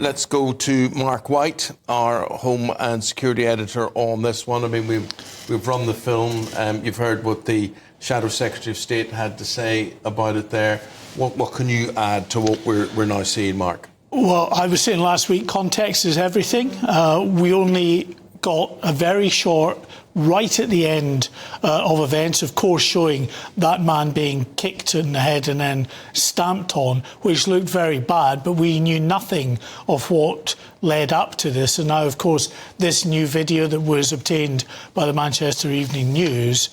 let's go to Mark White, our Home and Security Editor, on this one. I mean, we've run the film. You've heard what the Shadow Secretary of State had to say about it there. What can you add to what we're now seeing, Mark? Well, I was saying last week, context is everything. We only got a very short, right at the end of events, of course, showing that man being kicked in the head and then stamped on, which looked very bad, but we knew nothing of what led up to this. And now, of course, this new video that was obtained by the Manchester Evening News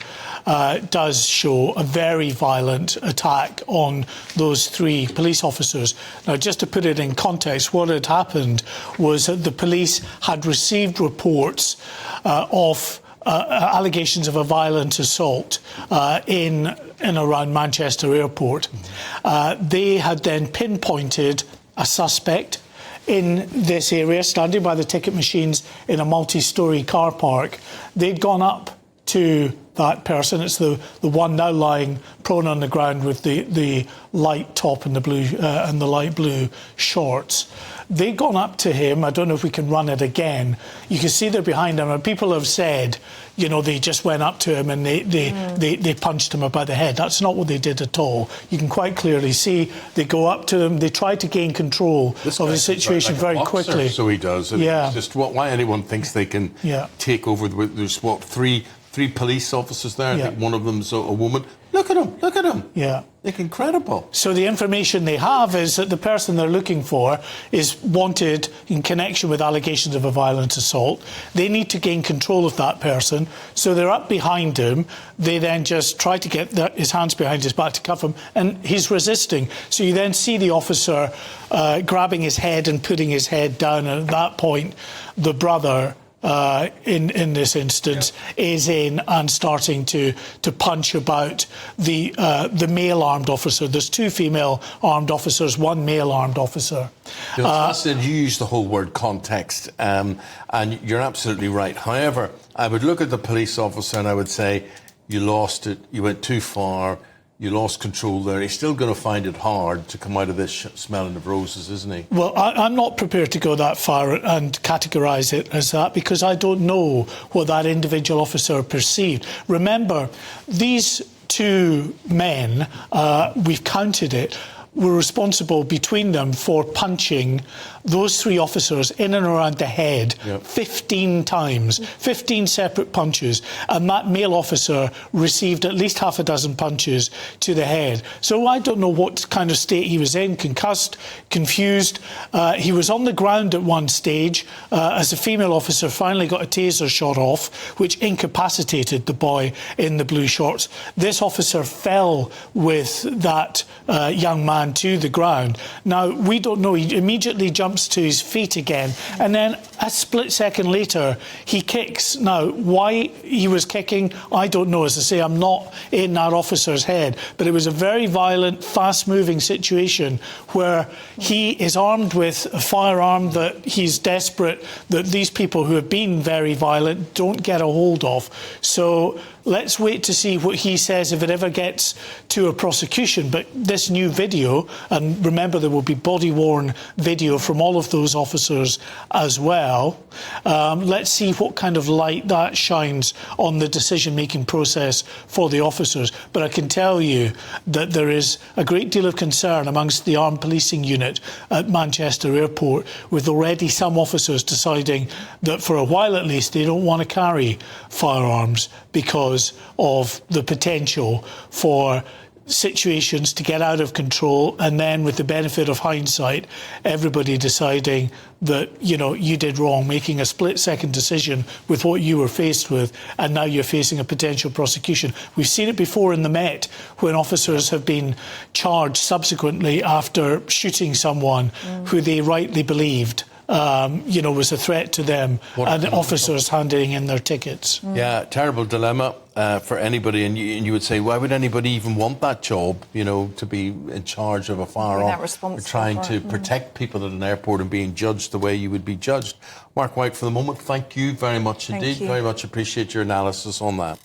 does show a very violent attack on those 3 police officers. Now, just to put it in context, what had happened was that the police had received reports of allegations of a violent assault in and around Manchester Airport. They had then pinpointed a suspect in this area, standing by the ticket machines in a multi-storey car park. They'd gone up to that person. It's the one now lying prone on the ground with the light top and the blue and the light blue shorts. They'd gone up to him. I don't know if we can run it again. You can see they're behind him, and people have said, you know, they just went up to him and they punched him about the head. That's not what they did at all. You can quite clearly see they go up to him. They try to gain control of the situation very quickly. So he does. Yeah. It's just why anyone thinks they can take over. There's what, three police officers there. I think one of them's a woman. Look at him. Look at him. Yeah. Like, incredible. So the information they have is that the person they're looking for is wanted in connection with allegations of a violent assault. They need to gain control of that person. So they're up behind him. They then just try to get his hands behind his back to cuff him, and he's resisting. So you then see the officer grabbing his head and putting his head down. And at that point, the brother in this instance is in and starting to punch about the male armed officer. There's 2 female armed officers, 1 male armed officer. You use the whole word context, and you're absolutely right. However, I would look at the police officer and I would say, you lost it, you went too far, you lost control there. He's still going to find it hard to come out of this smelling of roses, isn't he? Well, I'm not prepared to go that far and categorise it as that, because I don't know what that individual officer perceived. Remember, these 2 men, we've counted it, were responsible between them for punching those 3 officers in and around the head 15 times, 15 separate punches, and that male officer received at least half a dozen punches to the head. So I don't know what kind of state he was in, concussed, confused. He was on the ground at one stage as a female officer finally got a taser shot off, which incapacitated the boy in the blue shorts. This officer fell with that young man to the ground. Now, we don't know. He immediately jumps to his feet again, and then a split second later, he kicks. Now, why he was kicking, I don't know. As I say, I'm not in that officer's head, but it was a very violent, fast-moving situation where he is armed with a firearm that he's desperate that these people who have been very violent don't get a hold of. So let's wait to see what he says if it ever gets to a prosecution. But this new video, and remember there will be body-worn video from all of those officers as well, let's see what kind of light that shines on the decision-making process for the officers. But I can tell you that there is a great deal of concern amongst the armed policing unit at Manchester Airport, with already some officers deciding that for a while at least they don't want to carry firearms because of the potential for situations to get out of control, and then with the benefit of hindsight, everybody deciding that, you know, you did wrong, making a split-second decision with what you were faced with, and now you're facing a potential prosecution. We've seen it before in the Met, when officers have been charged subsequently after shooting someone who they rightly believed was a threat to them, and officers handing in their tickets. Yeah, terrible dilemma for anybody, and you would say, why would anybody even want that job, to be in charge of a firearm, trying to protect people at an airport and being judged the way you would be judged. Mark White, for the moment, thank you very much indeed. Very much appreciate your analysis on that.